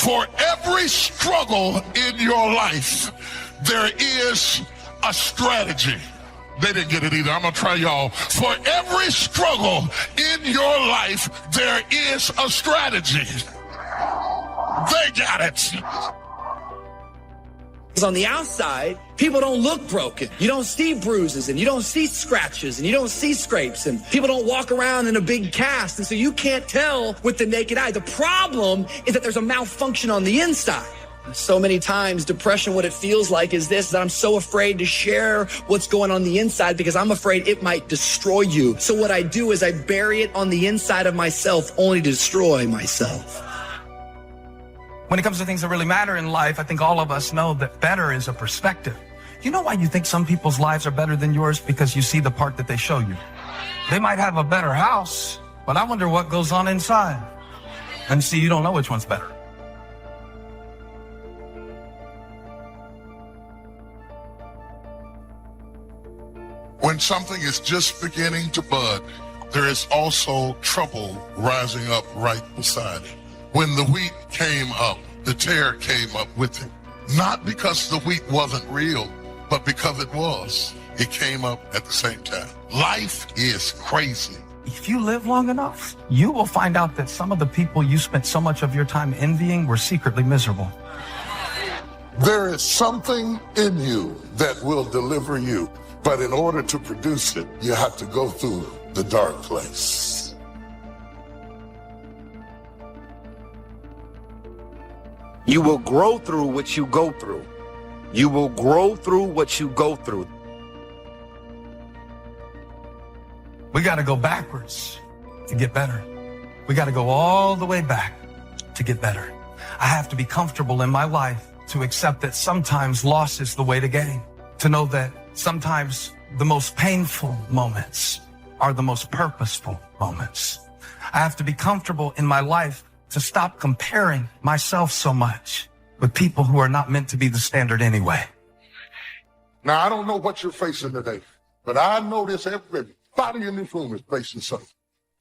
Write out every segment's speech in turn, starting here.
For every struggle in your life, there is a strategy. They didn't get it either. I'm going to try y'all. For every struggle in your life, there is a strategy. They got it. Because on the outside, people don't look broken. You don't see bruises, and you don't see scratches, and you don't see scrapes, and people don't walk around in a big cast, and so you can't tell with the naked eye. The problem is that there's a malfunction on the inside. So many times, depression, what it feels like is this, that I'm so afraid to share what's going on the inside because I'm afraid it might destroy you. So what I do is I bury it on the inside of myself only to destroy myself. When it comes to things that really matter in life, I think all of us know that better is a perspective. You know why you think some people's lives are better than yours? Because you see the part that they show you. They might have a better house, but I wonder what goes on inside. And see, you don't know which one's better. When something is just beginning to bud, there is also trouble rising up right beside it. When the wheat came up, the tare came up with it. Not because the wheat wasn't real, but because it was. It came up at the same time. Life is crazy. If you live long enough, you will find out that some of the people you spent so much of your time envying were secretly miserable. There is something in you that will deliver you. But in order to produce it, you have to go through the dark place. You will grow through what you go through. You will grow through what you go through. We got to go backwards to get better. We got to go all the way back to get better. I have to be comfortable in my life to accept that sometimes loss is the way to gain. To know that sometimes the most painful moments are the most purposeful moments. I have to be comfortable in my life to stop comparing myself so much with people who are not meant to be the standard anyway. Now, I don't know what you're facing today, but I know this, everybody in this room is facing something.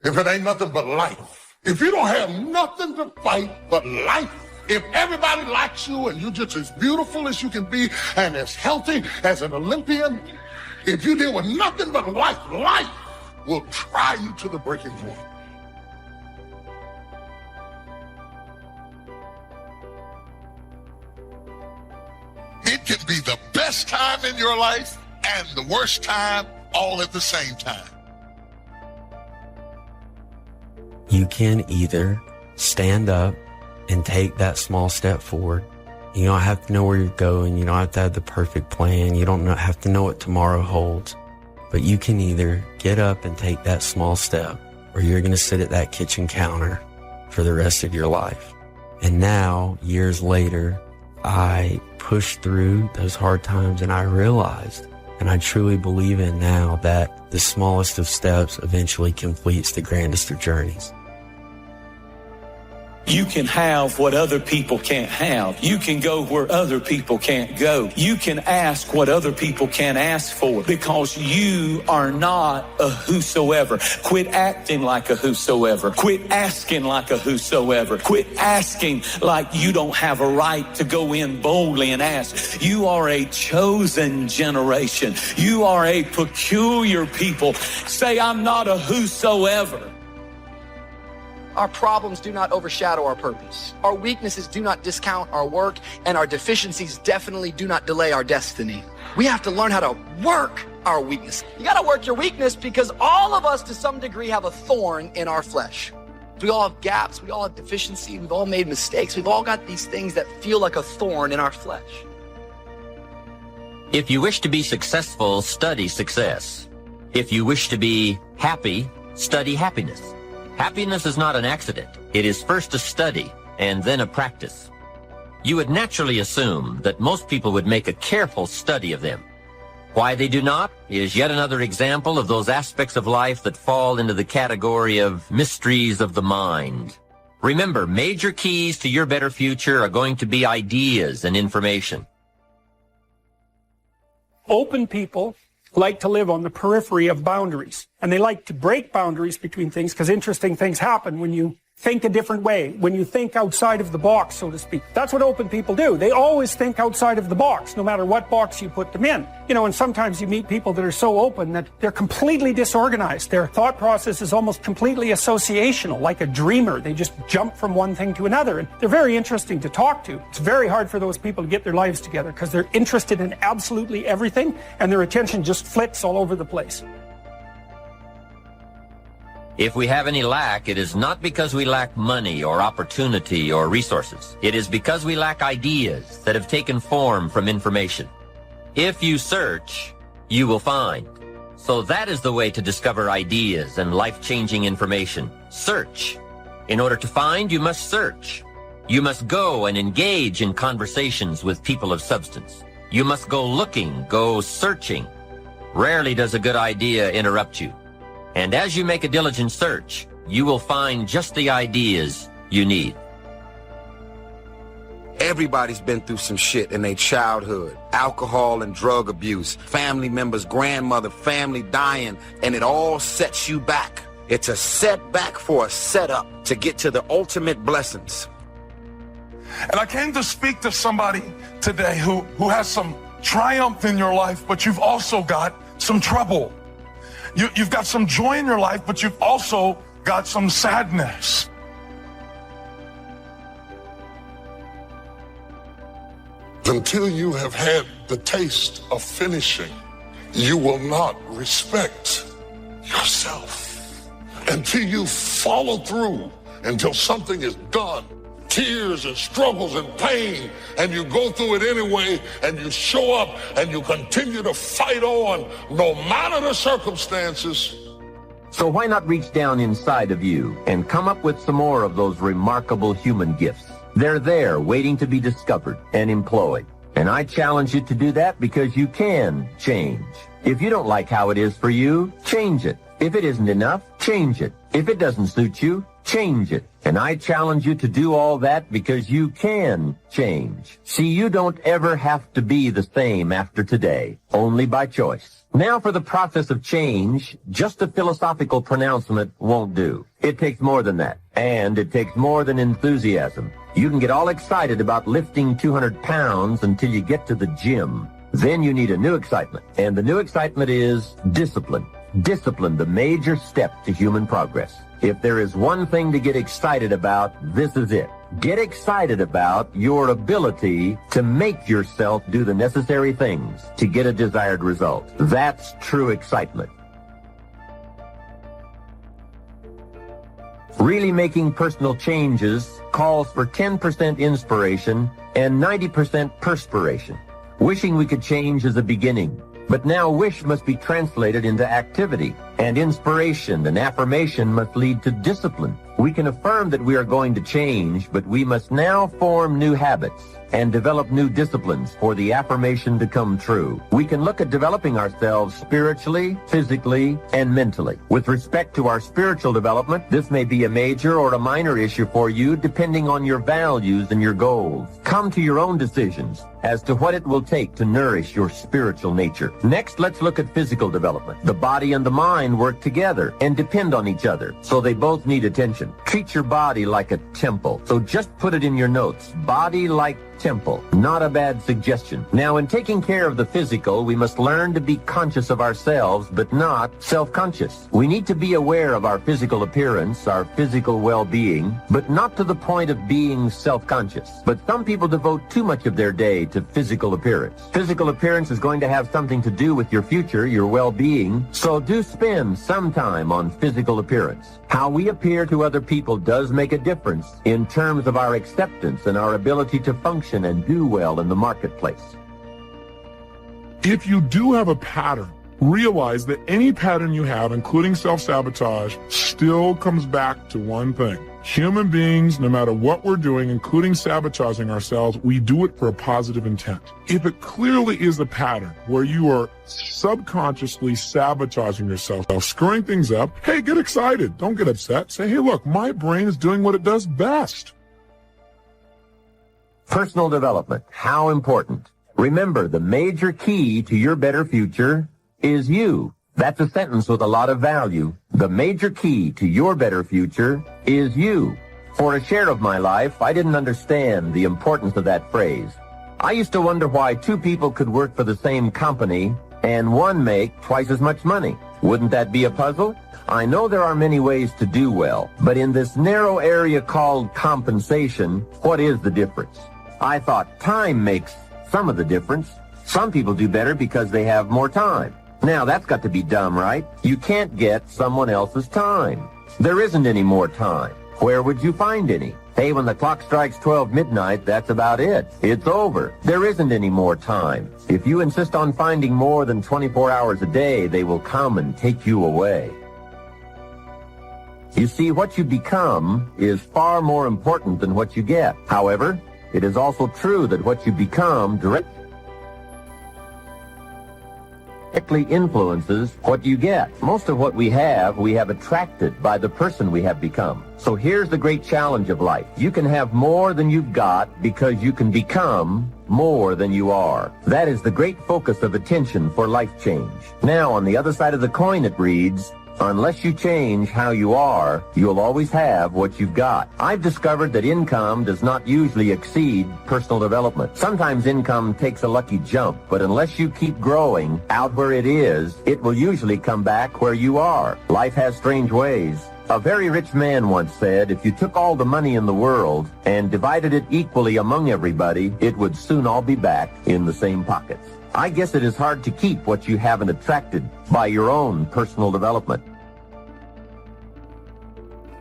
If it ain't nothing but life. If you don't have nothing to fight but life, if everybody likes you and you're just as beautiful as you can be and as healthy as an Olympian, if you deal with nothing but life, life will try you to the breaking point. It can be the best time in your life and the worst time all at the same time. You can either stand up and take that small step forward. You don't have to know where you're going. You don't have to have the perfect plan. You don't have to know what tomorrow holds. But you can either get up and take that small step, or you're going to sit at that kitchen counter for the rest of your life. And now, years later, I pushed through those hard times and I realized, and I truly believe in now, that the smallest of steps eventually completes the grandest of journeys. You can have what other people can't have. You can go where other people can't go. You can ask what other people can't ask for, because you are not a whosoever. Quit acting like a whosoever. Quit asking like a whosoever. Quit asking like you don't have a right to go in boldly and ask. You are a chosen generation. You are a peculiar people. Say, I'm not a whosoever. Our problems do not overshadow our purpose. Our weaknesses do not discount our work, and our deficiencies definitely do not delay our destiny. We have to learn how to work our weakness. You got to work your weakness, because all of us to some degree have a thorn in our flesh. We all have gaps. We all have deficiency. We've all made mistakes. We've all got these things that feel like a thorn in our flesh. If you wish to be successful, study success. If you wish to be happy, study happiness. Happiness is not an accident. It is first a study and then a practice. You would naturally assume that most people would make a careful study of them. Why they do not is yet another example of those aspects of life that fall into the category of mysteries of the mind. Remember, major keys to your better future are going to be ideas and information. Open people like to live on the periphery of boundaries, and they like to break boundaries between things, because interesting things happen when you think a different way, when you think outside of the box, so to speak. That's what open people do. They always think outside of the box, no matter what box you put them in. You know, and sometimes you meet people that are so open that they're completely disorganized. Their thought process is almost completely associational, like a dreamer. They just jump from one thing to another, and they're very interesting to talk to. It's very hard for those people to get their lives together because they're interested in absolutely everything, and their attention just flits all over the place. If we have any lack, it is not because we lack money or opportunity or resources. It is because we lack ideas that have taken form from information. If you search, you will find. So that is the way to discover ideas and life-changing information. Search. In order to find, you must search. You must go and engage in conversations with people of substance. You must go looking, go searching. Rarely does a good idea interrupt you. And as you make a diligent search, you will find just the ideas you need. Everybody's been through some shit in their childhood. Alcohol and drug abuse, family members, grandmother, family dying, and it all sets you back. It's a setback for a setup to get to the ultimate blessings. And I came to speak to somebody today who has some triumph in your life, but you've also got some trouble. You've got some joy in your life, but you've also got some sadness. Until you have had the taste of finishing, you will not respect yourself. Until you follow through, until something is done, tears and struggles and pain, and you go through it anyway, and you show up and you continue to fight on no matter the circumstances. So why not reach down inside of you and come up with some more of those remarkable human gifts? They're there waiting to be discovered and employed. And I challenge you to do that because you can change. If you don't like how it is for you, change it. If it isn't enough, change it. If it doesn't suit you, change it. And I challenge you to do all that because you can change. See, you don't ever have to be the same after today, only by choice. Now for the process of change, just a philosophical pronouncement won't do. It takes more than that, and it takes more than enthusiasm. You can get all excited about lifting 200 pounds until you get to the gym. Then you need a new excitement, and the new excitement is discipline. Discipline, the major step to human progress. If there is one thing to get excited about, this is it. Get excited about your ability to make yourself do the necessary things to get a desired result. That's true excitement. Really making personal changes calls for 10% inspiration and 90% perspiration. Wishing we could change is a beginning. But now wish must be translated into activity, and inspiration and affirmation must lead to discipline. We can affirm that we are going to change, but we must now form new habits and develop new disciplines for the affirmation to come true. We can look at developing ourselves spiritually, physically, and mentally. With respect to our spiritual development, this may be a major or a minor issue for you depending on your values and your goals. Come to your own decisions as to what it will take to nourish your spiritual nature. Next, let's look at physical development. The body and the mind work together and depend on each other, so they both need attention. Treat your body like a temple. So just put it in your notes. Body like temple. Not a bad suggestion. Now, in taking care of the physical, we must learn to be conscious of ourselves, but not self-conscious. We need to be aware of our physical appearance, our physical well-being, but not to the point of being self-conscious. But some people devote too much of their day to physical appearance. Physical appearance is going to have something to do with your future, your well-being, so do spend some time on physical appearance. How we appear to other people does make a difference in terms of our acceptance and our ability to function and do well in the marketplace. If you do have a pattern, realize that any pattern you have, including self-sabotage, still comes back to one thing. Human beings, no matter what we're doing, including sabotaging ourselves, we do it for a positive intent. If it clearly is a pattern where you are subconsciously sabotaging yourself, screwing things up, hey, get excited. Don't get upset. Say, hey, look, my brain is doing what it does best. Personal development, how important. Remember, the major key to your better future is you. That's a sentence with a lot of value. The major key to your better future is you. For a share of my life, I didn't understand the importance of that phrase. I used to wonder why two people could work for the same company and one make twice as much money. Wouldn't that be a puzzle? I know there are many ways to do well, but in this narrow area called compensation, what is the difference? I thought time makes some of the difference. Some people do better because they have more time. Now that's got to be dumb, right? You can't get someone else's time. There isn't any more time. Where would you find any? Hey, when the clock strikes 12 midnight, that's about it. It's over. There isn't any more time. If you insist on finding more than 24 hours a day, they will come and take you away. You see, what you become is far more important than what you get. However, it is also true that what you become directly influences what you get. Most of what we have attracted by the person we have become. So here's the great challenge of life. You can have more than you've got because you can become more than you are. That is the great focus of attention for life change. Now, on the other side of the coin, it reads, unless you change how you are, you'll always have what you've got. I've discovered that income does not usually exceed personal development. Sometimes income takes a lucky jump, but unless you keep growing out where it is, it will usually come back where you are. Life has strange ways. A very rich man once said, if you took all the money in the world and divided it equally among everybody, it would soon all be back in the same pockets. I guess it is hard to keep what you haven't attracted by your own personal development.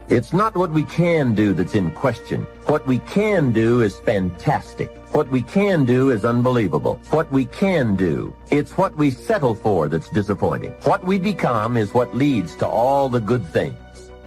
It's not what we can do that's in question. What we can do is fantastic. What we can do is unbelievable. What we can do, it's what we settle for that's disappointing. What we become is what leads to all the good things.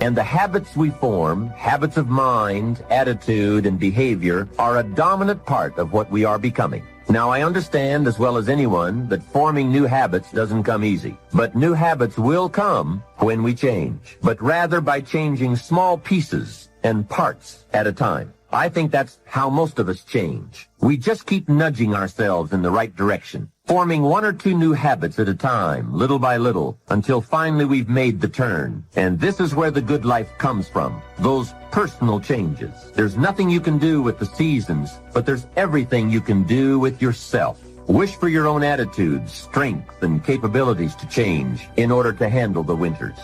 And the habits we form, habits of mind, attitude, and behavior, are a dominant part of what we are becoming. Now, I understand as well as anyone that forming new habits doesn't come easy. But new habits will come when we change, but rather by changing small pieces and parts at a time. I think that's how most of us change. We just keep nudging ourselves in the right direction, forming one or two new habits at a time, little by little, until finally we've made the turn. And this is where the good life comes from, those personal changes. There's nothing you can do with the seasons, but there's everything you can do with yourself. Wish for your own attitudes, strength, and capabilities to change in order to handle the winters.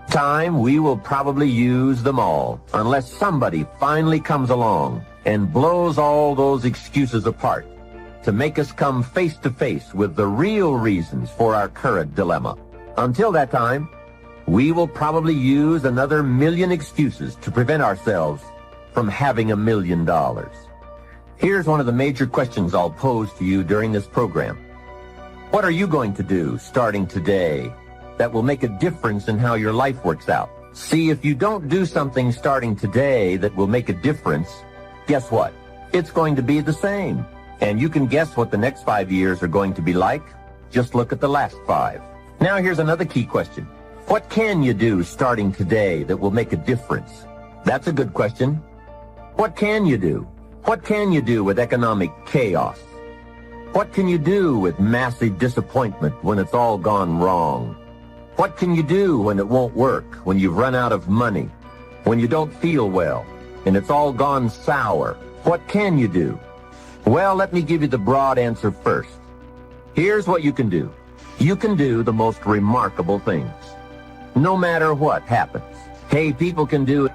Time, we will probably use them all, unless somebody finally comes along and blows all those excuses apart to make us come face to face with the real reasons for our current dilemma. Until that time, we will probably use another million excuses to prevent ourselves from having $1 million. Here's one of the major questions I'll pose to you during this program. What are you going to do starting today that will make a difference in how your life works out? See, if you don't do something starting today that will make a difference, guess what? It's going to be the same. And you can guess what the next 5 years are going to be like. Just look at the last 5. Now here's another key question. What can you do starting today that will make a difference? That's a good question. What can you do? What can you do with economic chaos? What can you do with massive disappointment when it's all gone wrong? What can you do when it won't work, when you've run out of money, when you don't feel well, and it's all gone sour? What can you do? Well, let me give you the broad answer first. Here's what you can do. You can do the most remarkable things, no matter what happens. Hey, people can do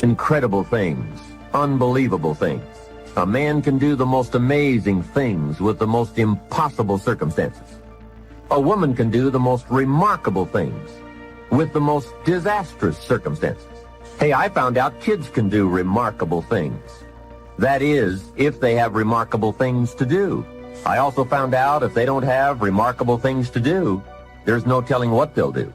incredible things, unbelievable things. A man can do the most amazing things with the most impossible circumstances. A woman can do the most remarkable things with the most disastrous circumstances. Hey, I found out kids can do remarkable things. That is, if they have remarkable things to do. I also found out if they don't have remarkable things to do, there's no telling what they'll do.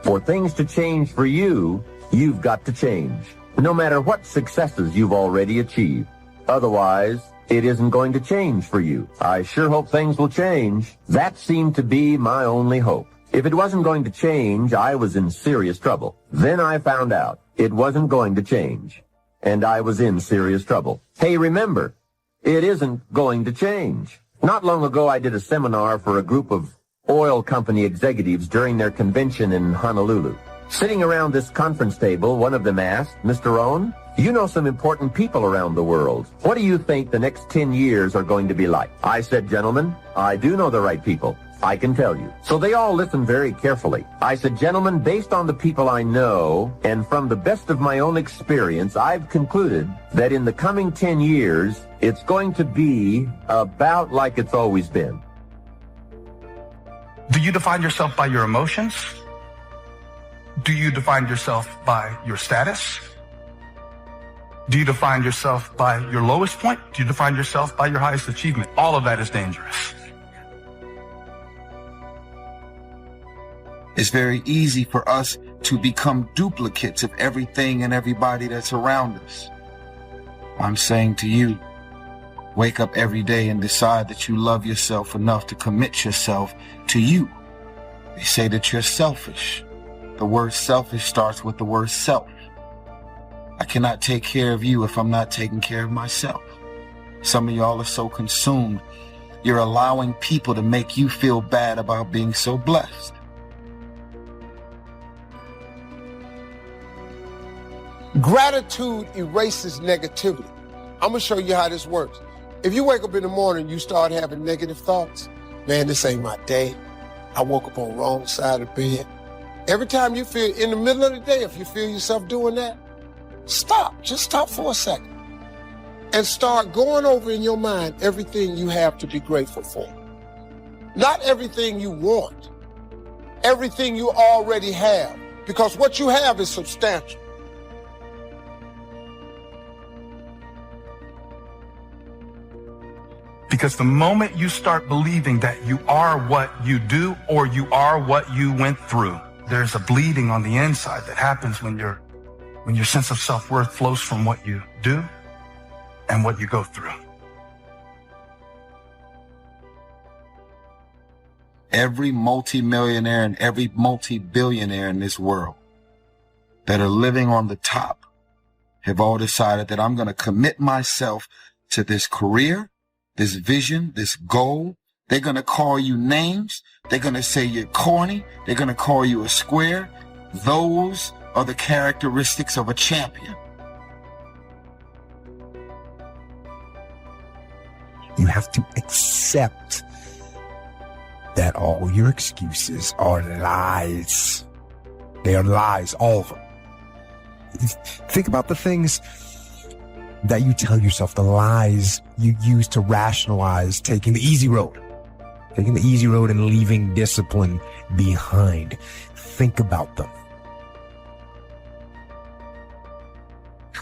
For things to change for you, you've got to change, no matter what successes you've already achieved. Otherwise, it isn't going to change for you. I sure hope things will change. That seemed to be my only hope. If it wasn't going to change, I was in serious trouble. Then I found out it wasn't going to change, and I was in serious trouble. Hey, remember, it isn't going to change. Not long ago, I did a seminar for a group of oil company executives during their convention in Honolulu. Sitting around this conference table, one of them asked, Mr. Rohn, you know some important people around the world. What do you think the next 10 years are going to be like? I said, gentlemen, I do know the right people. I can tell you. So they all listened very carefully. I said, gentlemen, based on the people I know and from the best of my own experience, I've concluded that in the coming 10 years, it's going to be about like it's always been. Do you define yourself by your emotions? Do you define yourself by your status? Do you define yourself by your lowest point? Do you define yourself by your highest achievement? All of that is dangerous. It's very easy for us to become duplicates of everything and everybody that's around us. I'm saying to you, wake up every day and decide that you love yourself enough to commit yourself to you. They say that you're selfish. The word selfish starts with the word self. I cannot take care of you if I'm not taking care of myself. Some of y'all are so consumed, you're allowing people to make you feel bad about being so blessed. Gratitude erases negativity. I'm going to show you how this works. If you wake up in the morning, you start having negative thoughts. Man, this ain't my day. I woke up on the wrong side of the bed. Every time you feel in the middle of the day, if you feel yourself doing that, stop. Just stop for a second and start going over in your mind everything you have to be grateful for. Not everything you want, everything you already have, because what you have is substantial. Because the moment you start believing that you are what you do or you are what you went through, there's a bleeding on the inside that happens when your sense of self-worth flows from what you do and what you go through. Every multimillionaire and every multi-billionaire in this world that are living on the top have all decided that I'm going to commit myself to this career, this vision, this goal. They're going to call you names. They're going to say you're corny. They're going to call you a square. Those are the characteristics of a champion. You have to accept that all your excuses are lies. They are lies, all of them. Think about the things that you tell yourself, the lies you use to rationalize taking the easy road. Taking the easy road and leaving discipline behind. Think about them.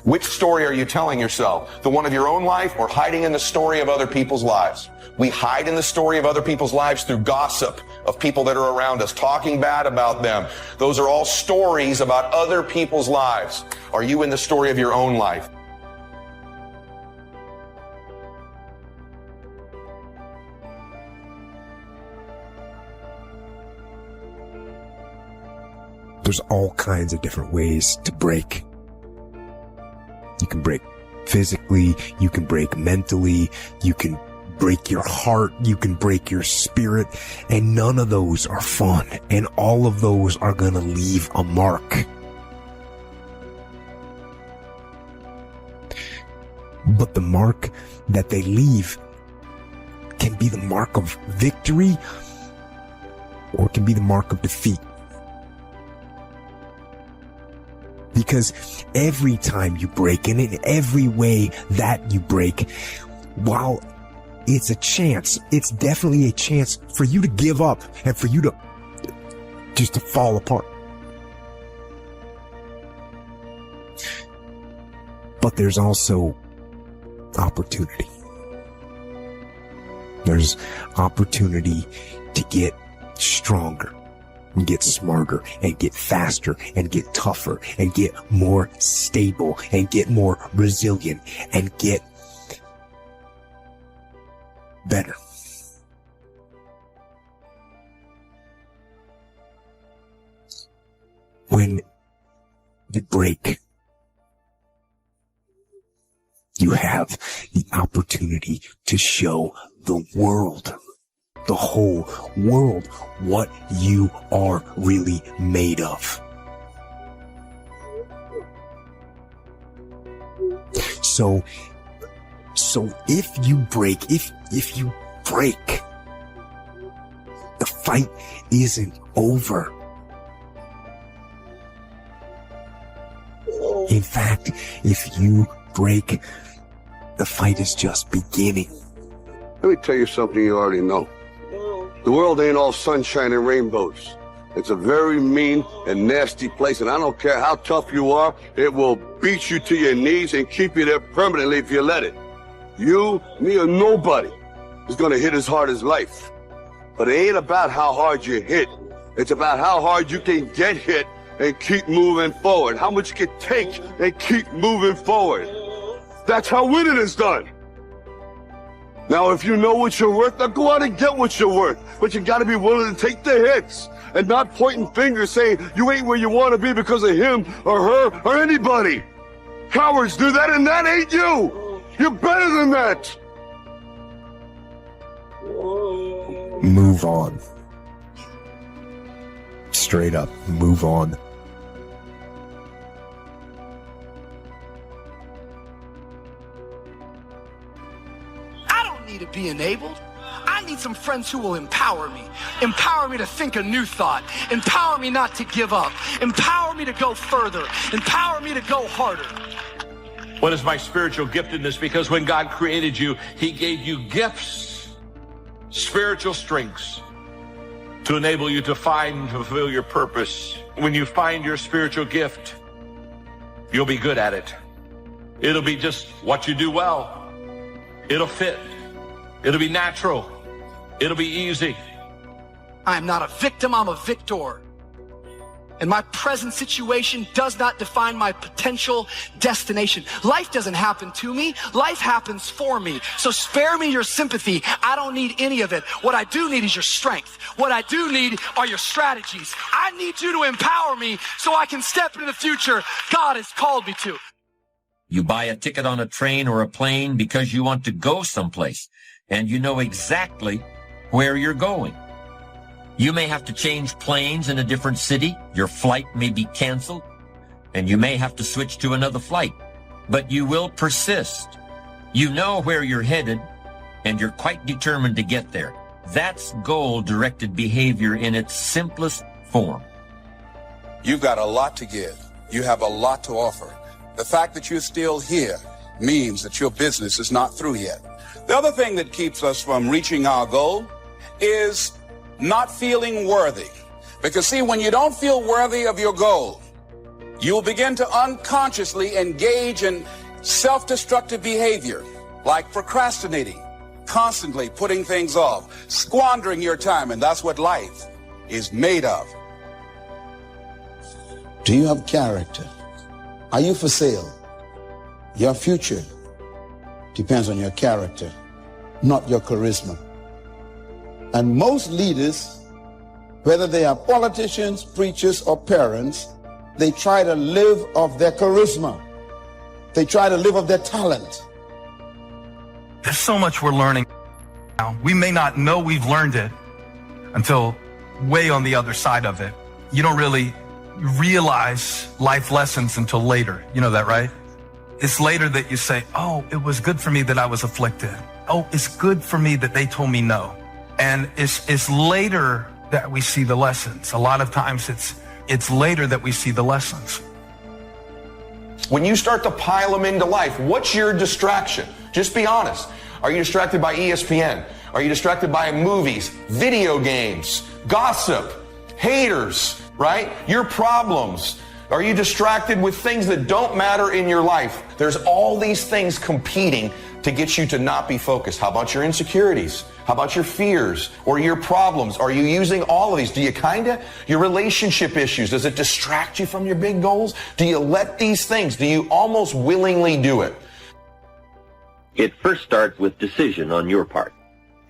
Which story are you telling yourself? The one of your own life or hiding in the story of other people's lives? We hide in the story of other people's lives through gossip of people that are around us, talking bad about them. Those are all stories about other people's lives. Are you in the story of your own life? There's all kinds of different ways to break. You can break physically, you can break mentally, you can break your heart, you can break your spirit, and none of those are fun, and all of those are going to leave a mark. But the mark that they leave can be the mark of victory, or it can be the mark of defeat. Because every time you break, and in every way that you break, while it's a chance, it's definitely a chance for you to give up and for you to just to fall apart. But there's also opportunity. There's opportunity to get stronger, and get smarter, and get faster, and get tougher, and get more stable, and get more resilient, and get better. When you break, you have the opportunity to show the world, the whole world, what you are really made of. So if you break, the fight isn't over. In fact, if you break, the fight is just beginning. Let me tell you something you already know. The world ain't all sunshine and rainbows. It's a very mean and nasty place, and I don't care how tough you are, it will beat you to your knees and keep you there permanently if you let it. You, me, or nobody is gonna hit as hard as life. But it ain't about how hard you hit. It's about how hard you can get hit and keep moving forward. How much you can take and keep moving forward. That's how winning is done. Now, if you know what you're worth, now go out and get what you're worth. But you gotta be willing to take the hits and not pointing fingers saying you ain't where you want to be because of him or her or anybody. Cowards do that, and that ain't you. You're better than that. Move on. Straight up, move on. I don't need to be enabled. I need some friends who will empower me. Empower me to think a new thought. Empower me not to give up. Empower me to go further. Empower me to go harder. What is my spiritual giftedness? Because when God created you, he gave you gifts, spiritual strengths, to enable you to find and fulfill your purpose. When you find your spiritual gift, you'll be good at it. It'll be just what you do well. It'll fit. It'll be natural. It'll be easy. I'm not a victim, I'm a victor. And my present situation does not define my potential destination. Life doesn't happen to me. Life happens for me. So spare me your sympathy. I don't need any of it. What I do need is your strength. What I do need are your strategies. I need you to empower me so I can step into the future God has called me to. You buy a ticket on a train or a plane because you want to go someplace, and you know exactly where you're going. You may have to change planes in a different city. Your flight may be canceled, and you may have to switch to another flight, but you will persist. You know where you're headed, and you're quite determined to get there. That's goal-directed behavior in its simplest form. You've got a lot to give. You have a lot to offer. The fact that you're still here means that your business is not through yet. The other thing that keeps us from reaching our goal is not feeling worthy. Because see, when you don't feel worthy of your goal, you'll begin to unconsciously engage in self-destructive behavior, like procrastinating, constantly putting things off, squandering your time, and that's what life is made of. Do you have character? Are you for sale? Your future depends on your character, not your charisma. And most leaders, whether they are politicians, preachers, or parents, they try to live off their charisma. They try to live off their talent. There's so much we're learning now. We may not know we've learned it until way on the other side of it. You don't really realize life lessons until later. You know that, right? It's later that you say, oh, it was good for me that I was afflicted. Oh, it's good for me that they told me no. And it's later that we see the lessons. A lot of times it's later that we see the lessons. When you start to pile them into life, what's your distraction? Just be honest. Are you distracted by ESPN? Are you distracted by movies, video games, gossip, haters, right? Your problems. Are you distracted with things that don't matter in your life? There's all these things competing to get you to not be focused. How about your insecurities? How about your fears or your problems? Are you using all of these? Do you your relationship issues, does it distract you from your big goals? Do you let these things, do you almost willingly do it? It first starts with decision on your part.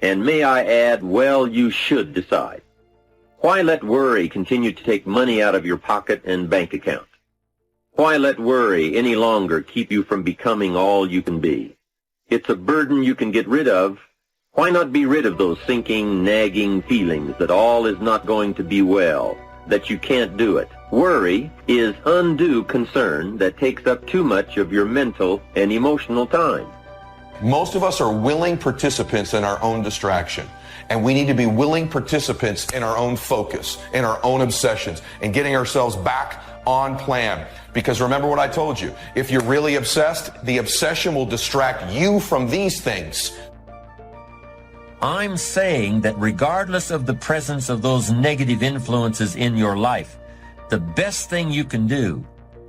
And may I add, well, you should decide. Why let worry continue to take money out of your pocket and bank account? Why let worry any longer keep you from becoming all you can be? It's a burden you can get rid of. Why not be rid of those sinking, nagging feelings that all is not going to be well, that you can't do it. Worry is undue concern that takes up too much of your mental and emotional time. Most of us are willing participants in our own distraction. And we need to be willing participants in our own focus, in our own obsessions, and getting ourselves back on plan. Because remember what I told you, if you're really obsessed, the obsession will distract you from these things. I'm saying that regardless of the presence of those negative influences in your life, the best thing you can do,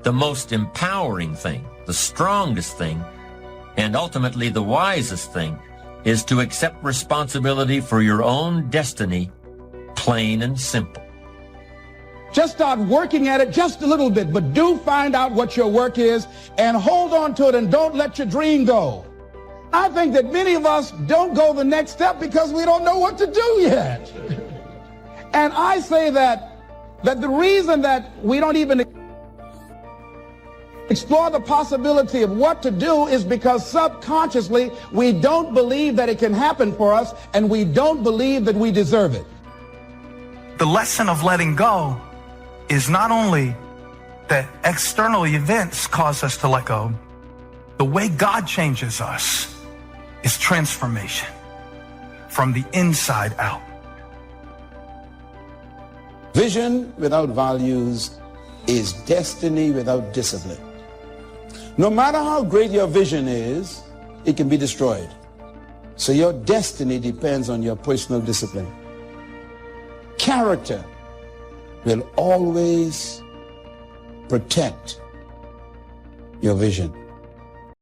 the most empowering thing, the strongest thing, and ultimately the wisest thing, is to accept responsibility for your own destiny, plain and simple. Just start working at it just a little bit, but do find out what your work is and hold on to it and don't let your dream go. I think that many of us don't go the next step because we don't know what to do yet. And I say that the reason that we don't even explore the possibility of what to do is because subconsciously we don't believe that it can happen for us, and we don't believe that we deserve it. The lesson of letting go is not only that external events cause us to let go, the way God changes us is transformation from the inside out. Vision without values is destiny without discipline. No matter how great your vision is, it can be destroyed. So your destiny depends on your personal discipline. Character will always protect your vision.